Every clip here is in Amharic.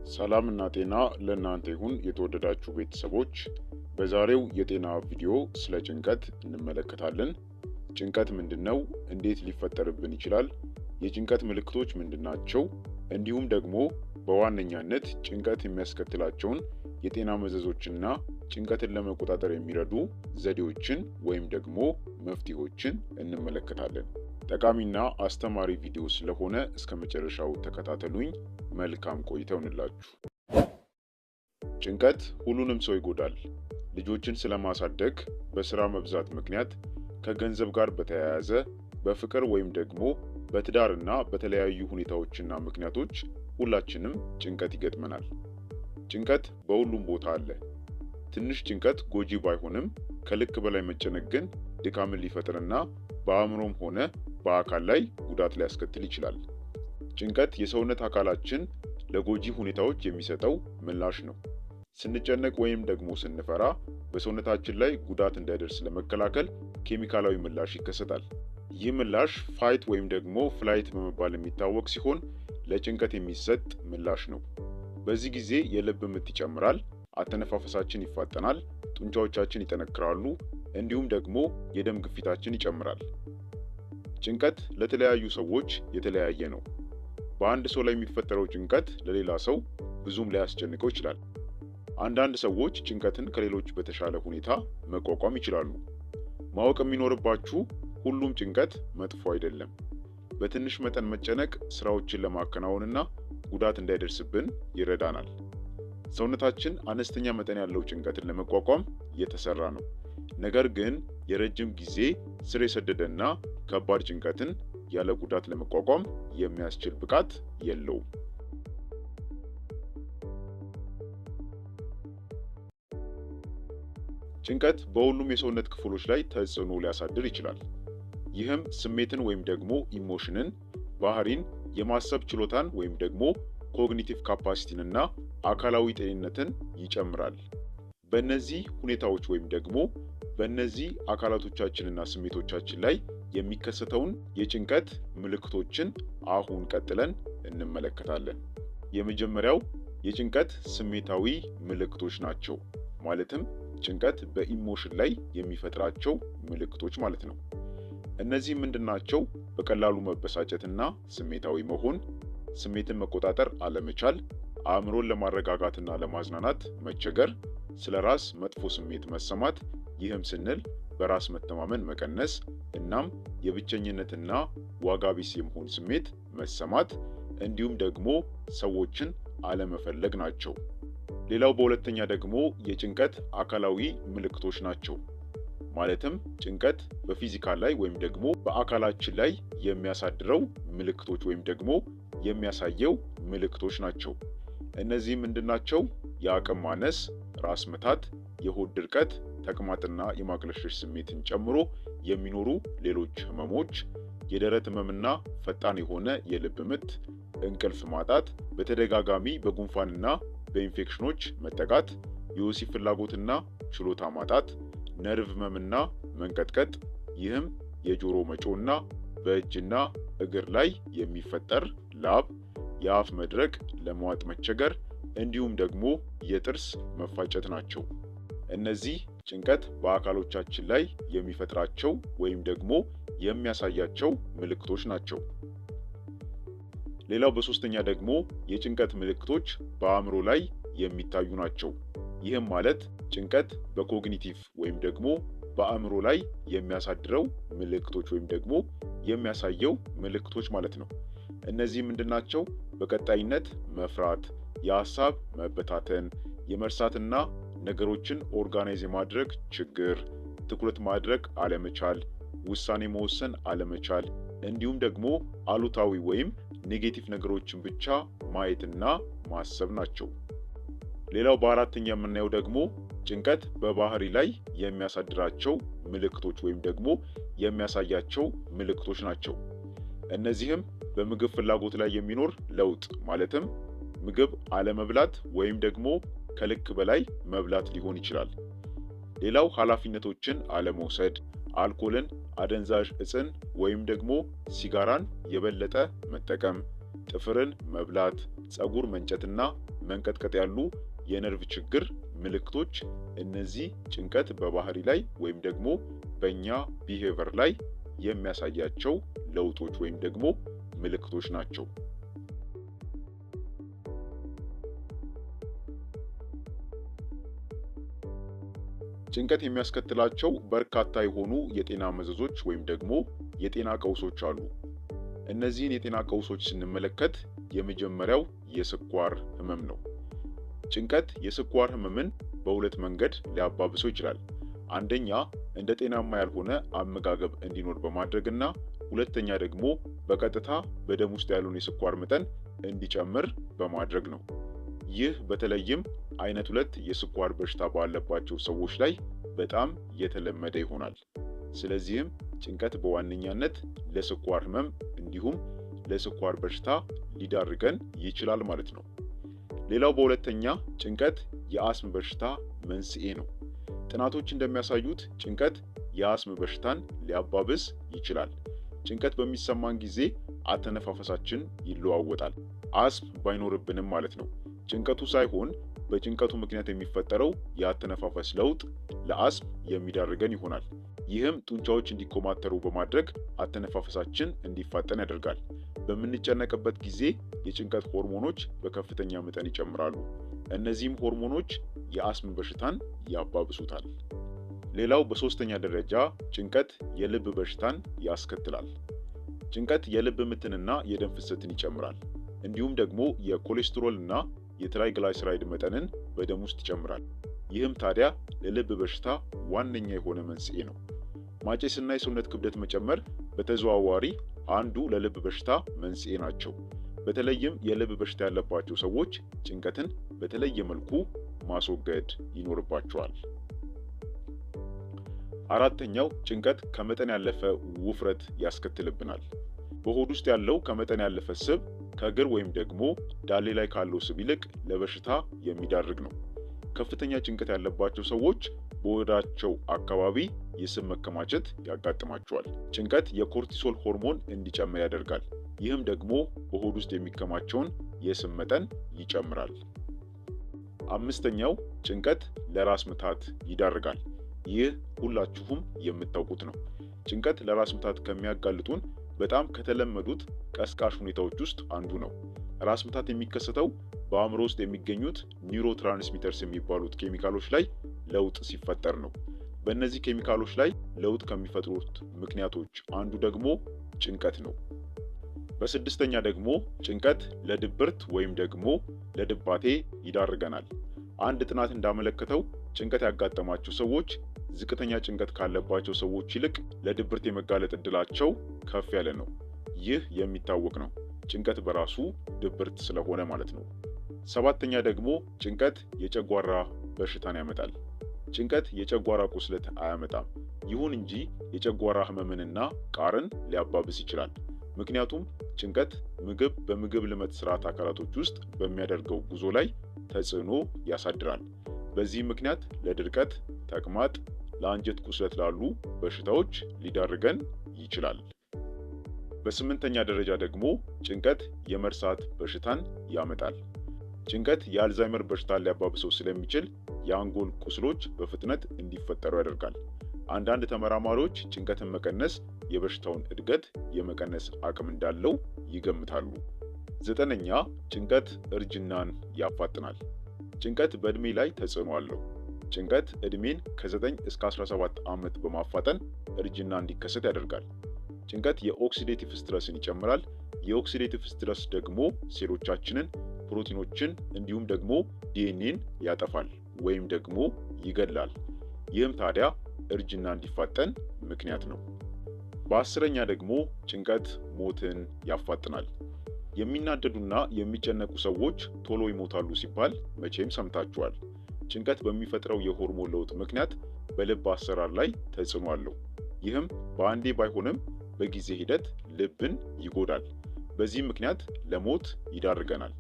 ሰላም እና ጤና ለእናንተ ይሁን የተወደዳችሁ ቤተሰቦች። በዛሬው የጤና ቪዲዮ ስለ ጭንቀት እንመለከታለን። ጭንቀት ምንድነው? እንዴት ሊፈጠርብን ይችላል? የጭንቀት ምልክቶች ምንድናቸው? እንዲሁም ደግሞ በዋነኛነት ጭንቀት የሚያስከትላቸውን የጤና መዘዞችና ጭንቀትን ለመቆጣጠር የሚረዱ ዘዴዎችን ወይም ደግሞ መፍትሄዎችን እንመለከታለን። ጠቃሚና አስተማሪ ቪዲዮ ስለሆነ እስከ መጨረሻው ተከታተሉኝ። መልካም ቆይታ ይሁንላችሁ። ጭንቀት ሁሉንም ሰው ይጎዳል። ልጆችን ስለማሳደግ፣ በስራ መብዛት ምክንያት፣ ከገንዘብ ጋር በተያያዘ፣ በፍቅር ወይም ደግሞ በትዳርና በተለያዩ ሁኔታዎችና ምክንያቶች ሁላችንም ጭንቀት ይገጥመናል። ጭንቀት በሁሉም ቦታ አለ። ትንሽ ጭንቀት ጎጂ ባይሆንም ከልክ በላይ መጨነቅ ግን ድካምን ሊፈጥርና በአእምሮም ሆነ በአካል ላይ ጉዳት ሊያስከትል ይችላል። ጭንቀት የሰውነት አካላችን ለጎጂ ሁኔታዎች የሚሰጠው ምላሽ ነው። ስንጨነቅ ወይም ደግሞ ስንፈራ በሰውነታችን ላይ ጉዳት እንዳይደርስ ለመከላከል ኬሚካላዊ ምላሽ ይከሰታል። ይህ ምላሽ ፋይት ወይም ደግሞ ፍላይት በመባል የሚታወቅ ሲሆን ለጭንቀት የሚሰጥ ምላሽ ነው። በዚህ ጊዜ የልብ ምት ይጨምራል፣ አተነፋፈሳችን ይፋጠናል፣ ጡንቻዎቻችን ይጠነክራሉ፣ እንዲሁም ደግሞ የደም ግፊታችን ይጨምራል። ጭንቀት ለተለያዩ ሰዎች የተለያየ ነው። በአንድ ሰው ላይ የሚፈጠረው ጭንቀት ለሌላ ሰው ብዙም ሊያስጨንቀው ይችላል። አንዳንድ ሰዎች ጭንቀትን ከሌሎች በተሻለ ሁኔታ መቋቋም ይችላሉ። ማወቅ የሚኖርባችሁ ሁሉም ጭንቀት መጥፎ አይደለም። በትንሽ መጠን መጨነቅ ስራዎችን ለማከናወንና ጉዳት እንዳይደርስብን ይረዳናል። ሰውነታችን አነስተኛ መጠን ያለው ጭንቀትን ለመቋቋም የተሰራ ነው። ነገር ግን የረጅም ጊዜ ስር የሰደደና ከባድ ጭንቀትን ያለ ጉዳት ለመቋቋም የሚያስችል ብቃት የለውም። ጭንቀት በሁሉም የሰውነት ክፍሎች ላይ ተጽዕኖ ሊያሳድር ይችላል። ይህም ስሜትን ወይም ደግሞ ኢሞሽንን፣ ባህሪን፣ የማሰብ ችሎታን ወይም ደግሞ ኮግኒቲቭ ካፓሲቲንና አካላዊ ጤንነትን ይጨምራል። በእነዚህ ሁኔታዎች ወይም ደግሞ በእነዚህ አካላቶቻችንና ስሜቶቻችን ላይ የሚከሰተውን የጭንቀት ምልክቶችን አሁን ቀጥለን እንመለከታለን። የመጀመሪያው የጭንቀት ስሜታዊ ምልክቶች ናቸው። ማለትም ጭንቀት በኢሞሽን ላይ የሚፈጥራቸው ምልክቶች ማለት ነው። እነዚህ ምንድናቸው? በቀላሉ መበሳጨትና ስሜታዊ መሆን፣ ስሜትን መቆጣጠር አለመቻል፣ አእምሮን ለማረጋጋትና ለማዝናናት መቸገር፣ ስለ ራስ መጥፎ ስሜት መሰማት፣ ይህም ስንል በራስ መተማመን መቀነስ፣ እናም የብቸኝነትና ዋጋ ቢስ የመሆን ስሜት መሰማት፣ እንዲሁም ደግሞ ሰዎችን አለመፈለግ ናቸው። ሌላው በሁለተኛ ደግሞ የጭንቀት አካላዊ ምልክቶች ናቸው። ማለትም ጭንቀት በፊዚካል ላይ ወይም ደግሞ በአካላችን ላይ የሚያሳድረው ምልክቶች ወይም ደግሞ የሚያሳየው ምልክቶች ናቸው። እነዚህ ምንድናቸው? የአቅም ማነስ፣ ራስ ምታት፣ የሆድ ድርቀት፣ ተቅማጥና የማቅለሽለሽ ስሜትን ጨምሮ የሚኖሩ ሌሎች ህመሞች፣ የደረት ህመምና ፈጣን የሆነ የልብ ምት፣ እንቅልፍ ማጣት፣ በተደጋጋሚ በጉንፋንና በኢንፌክሽኖች መጠቃት፣ የወሲብ ፍላጎትና ችሎታ ማጣት፣ ነርቭ ህመምና መንቀጥቀጥ፣ ይህም የጆሮ መጮና በእጅና እግር ላይ የሚፈጠር ላብ፣ የአፍ መድረቅ፣ ለመዋጥ መቸገር እንዲሁም ደግሞ የጥርስ መፋጨት ናቸው። እነዚህ ጭንቀት በአካሎቻችን ላይ የሚፈጥራቸው ወይም ደግሞ የሚያሳያቸው ምልክቶች ናቸው። ሌላው በሶስተኛ ደግሞ የጭንቀት ምልክቶች በአእምሮ ላይ የሚታዩ ናቸው። ይህም ማለት ጭንቀት በኮግኒቲቭ ወይም ደግሞ በአእምሮ ላይ የሚያሳድረው ምልክቶች ወይም ደግሞ የሚያሳየው ምልክቶች ማለት ነው። እነዚህ ምንድናቸው? በቀጣይነት መፍራት፣ የሀሳብ መበታተን፣ የመርሳትና ነገሮችን ኦርጋናይዝ የማድረግ ችግር፣ ትኩረት ማድረግ አለመቻል፣ ውሳኔ መወሰን አለመቻል፣ እንዲሁም ደግሞ አሉታዊ ወይም ኔጌቲቭ ነገሮችን ብቻ ማየትና ማሰብ ናቸው። ሌላው በአራተኛ የምናየው ደግሞ ጭንቀት በባህሪ ላይ የሚያሳድራቸው ምልክቶች ወይም ደግሞ የሚያሳያቸው ምልክቶች ናቸው። እነዚህም በምግብ ፍላጎት ላይ የሚኖር ለውጥ ማለትም ምግብ አለመብላት ወይም ደግሞ ከልክ በላይ መብላት ሊሆን ይችላል። ሌላው ኃላፊነቶችን አለመውሰድ፣ አልኮልን፣ አደንዛዥ እጽን ወይም ደግሞ ሲጋራን የበለጠ መጠቀም፣ ጥፍርን መብላት፣ ፀጉር መንጨትና መንቀጥቀጥ ያሉ የነርቭ ችግር ምልክቶች እነዚህ ጭንቀት በባህሪ ላይ ወይም ደግሞ በእኛ ቢሄቨር ላይ የሚያሳያቸው ለውጦች ወይም ደግሞ ምልክቶች ናቸው። ጭንቀት የሚያስከትላቸው በርካታ የሆኑ የጤና መዘዞች ወይም ደግሞ የጤና ቀውሶች አሉ። እነዚህን የጤና ቀውሶች ስንመለከት የመጀመሪያው የስኳር ህመም ነው። ጭንቀት የስኳር ህመምን በሁለት መንገድ ሊያባብሰው ይችላል። አንደኛ እንደ ጤናማ ያልሆነ አመጋገብ እንዲኖር በማድረግና ሁለተኛ ደግሞ በቀጥታ በደም ውስጥ ያለውን የስኳር መጠን እንዲጨምር በማድረግ ነው። ይህ በተለይም አይነት 2 የስኳር በሽታ ባለባቸው ሰዎች ላይ በጣም የተለመደ ይሆናል። ስለዚህም ጭንቀት በዋነኛነት ለስኳር ህመም እንዲሁም ለስኳር በሽታ ሊዳርገን ይችላል ማለት ነው። ሌላው በሁለተኛ ጭንቀት የአስም በሽታ መንስኤ ነው። ጥናቶች እንደሚያሳዩት ጭንቀት የአስም በሽታን ሊያባብስ ይችላል። ጭንቀት በሚሰማን ጊዜ አተነፋፈሳችን ይለዋወጣል። አስም ባይኖርብንም ማለት ነው። ጭንቀቱ ሳይሆን በጭንቀቱ ምክንያት የሚፈጠረው የአተነፋፈስ ለውጥ ለአስም የሚዳርገን ይሆናል። ይህም ጡንቻዎች እንዲኮማተሩ በማድረግ አተነፋፈሳችን እንዲፋጠን ያደርጋል። በምንጨነቅበት ጊዜ የጭንቀት ሆርሞኖች በከፍተኛ መጠን ይጨምራሉ። እነዚህም ሆርሞኖች የአስም በሽታን ያባብሱታል። ሌላው በሶስተኛ ደረጃ ጭንቀት የልብ በሽታን ያስከትላል። ጭንቀት የልብ ምትንና የደም ፍሰትን ይጨምራል። እንዲሁም ደግሞ የኮሌስትሮል እና የትራይግላይሰራይድ መጠንን በደም ውስጥ ይጨምራል። ይህም ታዲያ ለልብ በሽታ ዋነኛ የሆነ መንስኤ ነው። ማጨስና የሰውነት ክብደት መጨመር በተዘዋዋሪ አንዱ ለልብ በሽታ መንስኤ ናቸው። በተለይም የልብ በሽታ ያለባቸው ሰዎች ጭንቀትን በተለየ መልኩ ማስወገድ ይኖርባቸዋል። አራተኛው ጭንቀት ከመጠን ያለፈ ውፍረት ያስከትልብናል። በሆድ ውስጥ ያለው ከመጠን ያለፈ ስብ ከእግር ወይም ደግሞ ዳሌ ላይ ካለው ስብ ይልቅ ለበሽታ የሚዳርግ ነው። ከፍተኛ ጭንቀት ያለባቸው ሰዎች በሆዳቸው አካባቢ የስብ መከማቸት ያጋጥማቸዋል። ጭንቀት የኮርቲሶል ሆርሞን እንዲጨምር ያደርጋል። ይህም ደግሞ በሆድ ውስጥ የሚከማቸውን የስብ መጠን ይጨምራል። አምስተኛው ጭንቀት ለራስ ምታት ይዳርጋል። ይህ ሁላችሁም የምታውቁት ነው። ጭንቀት ለራስ ምታት ከሚያጋልጡን በጣም ከተለመዱት ቀስቃሽ ሁኔታዎች ውስጥ አንዱ ነው። ራስ ምታት የሚከሰተው በአእምሮ ውስጥ የሚገኙት ኒውሮትራንስሚተርስ የሚባሉት ኬሚካሎች ላይ ለውጥ ሲፈጠር ነው። በእነዚህ ኬሚካሎች ላይ ለውጥ ከሚፈጥሩት ምክንያቶች አንዱ ደግሞ ጭንቀት ነው። በስድስተኛ ደግሞ ጭንቀት ለድብርት ወይም ደግሞ ለድባቴ ይዳርገናል። አንድ ጥናት እንዳመለከተው ጭንቀት ያጋጠማቸው ሰዎች ዝቅተኛ ጭንቀት ካለባቸው ሰዎች ይልቅ ለድብርት የመጋለጥ እድላቸው ከፍ ያለ ነው። ይህ የሚታወቅ ነው፣ ጭንቀት በራሱ ድብርት ስለሆነ ማለት ነው። ሰባተኛ ደግሞ ጭንቀት የጨጓራ በሽታን ያመጣል። ጭንቀት የጨጓራ ቁስለት አያመጣም። ይሁን እንጂ የጨጓራ ህመምንና ቃርን ሊያባብስ ይችላል። ምክንያቱም ጭንቀት ምግብ በምግብ ልመት ስርዓት አካላቶች ውስጥ በሚያደርገው ጉዞ ላይ ተጽዕኖ ያሳድራል። በዚህ ምክንያት ለድርቀት፣ ተቅማጥ፣ ለአንጀት ቁስለት ላሉ በሽታዎች ሊዳርገን ይችላል። በስምንተኛ ደረጃ ደግሞ ጭንቀት የመርሳት በሽታን ያመጣል። ጭንቀት የአልዛይመር በሽታን ሊያባብሰው ስለሚችል የአንጎል ቁስሎች በፍጥነት እንዲፈጠሩ ያደርጋል። አንዳንድ ተመራማሪዎች ጭንቀትን መቀነስ የበሽታውን እድገት የመቀነስ አቅም እንዳለው ይገምታሉ። ዘጠነኛ ጭንቀት እርጅናን ያፋጥናል። ጭንቀት በእድሜ ላይ ተጽዕኖ አለው። ጭንቀት እድሜን ከ9 እስከ 17 ዓመት በማፋጠን እርጅና እንዲከሰት ያደርጋል። ጭንቀት የኦክሲዴቲቭ ስትረስን ይጨምራል። የኦክሲዴቲቭ ስትረስ ደግሞ ሴሎቻችንን፣ ፕሮቲኖችን እንዲሁም ደግሞ ዲኤንኤን ያጠፋል ወይም ደግሞ ይገድላል። ይህም ታዲያ እርጅና እንዲፋጠን ምክንያት ነው። በአስረኛ ደግሞ ጭንቀት ሞትን ያፋጥናል። የሚናደዱና የሚጨነቁ ሰዎች ቶሎ ይሞታሉ ሲባል መቼም ሰምታችኋል። ጭንቀት በሚፈጥረው የሆርሞን ለውጥ ምክንያት በልብ አሰራር ላይ ተጽዕኖ አለው። ይህም በአንዴ ባይሆንም በጊዜ ሂደት ልብን ይጎዳል። በዚህ ምክንያት ለሞት ይዳርገናል።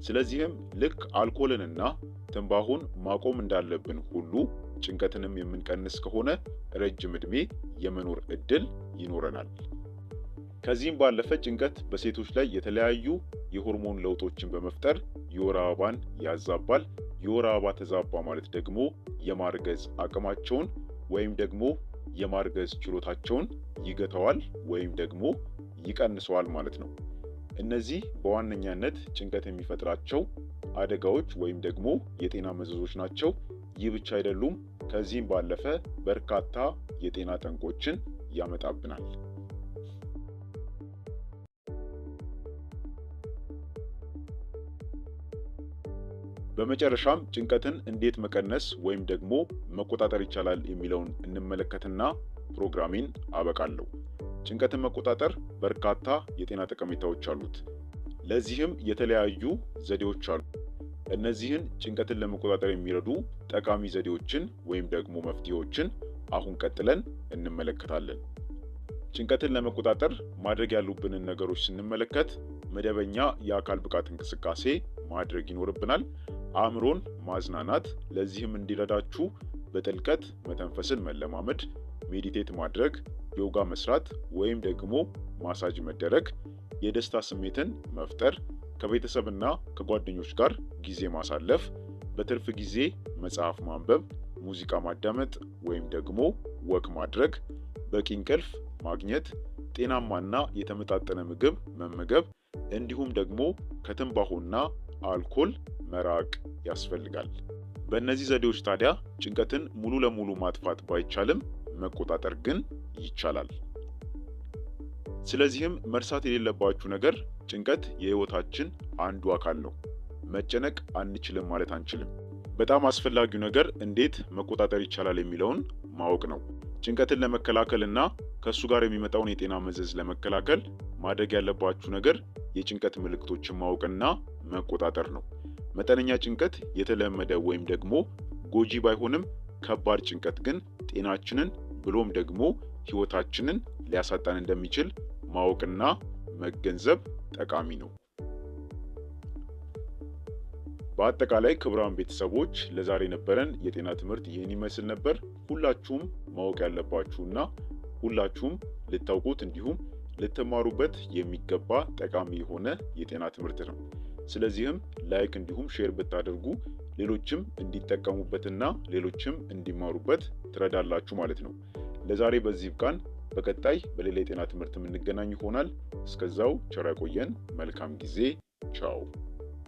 ስለዚህም ልክ አልኮልንና ትንባሆን ማቆም እንዳለብን ሁሉ ጭንቀትንም የምንቀንስ ከሆነ ረጅም ዕድሜ የመኖር እድል ይኖረናል። ከዚህም ባለፈ ጭንቀት በሴቶች ላይ የተለያዩ የሆርሞን ለውጦችን በመፍጠር የወር አበባን ያዛባል። የወር አበባ ተዛባ ማለት ደግሞ የማርገዝ አቅማቸውን ወይም ደግሞ የማርገዝ ችሎታቸውን ይገታዋል ወይም ደግሞ ይቀንሰዋል ማለት ነው። እነዚህ በዋነኛነት ጭንቀት የሚፈጥራቸው አደጋዎች ወይም ደግሞ የጤና መዘዞች ናቸው። ይህ ብቻ አይደሉም። ከዚህም ባለፈ በርካታ የጤና ጠንቆችን ያመጣብናል። በመጨረሻም ጭንቀትን እንዴት መቀነስ ወይም ደግሞ መቆጣጠር ይቻላል የሚለውን እንመለከትና ፕሮግራሜን አበቃለሁ። ጭንቀትን መቆጣጠር በርካታ የጤና ጠቀሜታዎች አሉት። ለዚህም የተለያዩ ዘዴዎች አሉ። እነዚህን ጭንቀትን ለመቆጣጠር የሚረዱ ጠቃሚ ዘዴዎችን ወይም ደግሞ መፍትሄዎችን አሁን ቀጥለን እንመለከታለን። ጭንቀትን ለመቆጣጠር ማድረግ ያሉብንን ነገሮች ስንመለከት መደበኛ የአካል ብቃት እንቅስቃሴ ማድረግ ይኖርብናል። አእምሮን ማዝናናት፣ ለዚህም እንዲረዳችሁ በጥልቀት መተንፈስን መለማመድ፣ ሜዲቴት ማድረግ፣ ዮጋ መስራት ወይም ደግሞ ማሳጅ መደረግ፣ የደስታ ስሜትን መፍጠር፣ ከቤተሰብና ከጓደኞች ጋር ጊዜ ማሳለፍ፣ በትርፍ ጊዜ መጽሐፍ ማንበብ፣ ሙዚቃ ማዳመጥ ወይም ደግሞ ወክ ማድረግ፣ በቂ እንቅልፍ ማግኘት፣ ጤናማና የተመጣጠነ ምግብ መመገብ እንዲሁም ደግሞ ከትንባሆና አልኮል መራቅ ያስፈልጋል። በእነዚህ ዘዴዎች ታዲያ ጭንቀትን ሙሉ ለሙሉ ማጥፋት ባይቻልም መቆጣጠር ግን ይቻላል። ስለዚህም መርሳት የሌለባችሁ ነገር ጭንቀት የህይወታችን አንዱ አካል ነው። መጨነቅ አንችልም ማለት አንችልም። በጣም አስፈላጊው ነገር እንዴት መቆጣጠር ይቻላል የሚለውን ማወቅ ነው። ጭንቀትን ለመከላከልና ከሱ ጋር የሚመጣውን የጤና መዘዝ ለመከላከል ማድረግ ያለባችሁ ነገር የጭንቀት ምልክቶችን ማወቅና መቆጣጠር ነው። መጠነኛ ጭንቀት የተለመደ ወይም ደግሞ ጎጂ ባይሆንም ከባድ ጭንቀት ግን ጤናችንን ብሎም ደግሞ ህይወታችንን ሊያሳጣን እንደሚችል ማወቅና መገንዘብ ጠቃሚ ነው። በአጠቃላይ ክቡራን ቤተሰቦች ለዛሬ ነበረን የጤና ትምህርት ይህን ይመስል ነበር። ሁላችሁም ማወቅ ያለባችሁና ሁላችሁም ልታውቁት እንዲሁም ልትማሩበት የሚገባ ጠቃሚ የሆነ የጤና ትምህርት ነው። ስለዚህም ላይክ እንዲሁም ሼር ብታደርጉ ሌሎችም እንዲጠቀሙበትና ሌሎችም እንዲማሩበት ትረዳላችሁ ማለት ነው። ለዛሬ በዚህ ብቃን። በቀጣይ በሌላ የጤና ትምህርት የምንገናኝ ይሆናል። እስከዛው ቸር ያቆየን። መልካም ጊዜ። ቻው።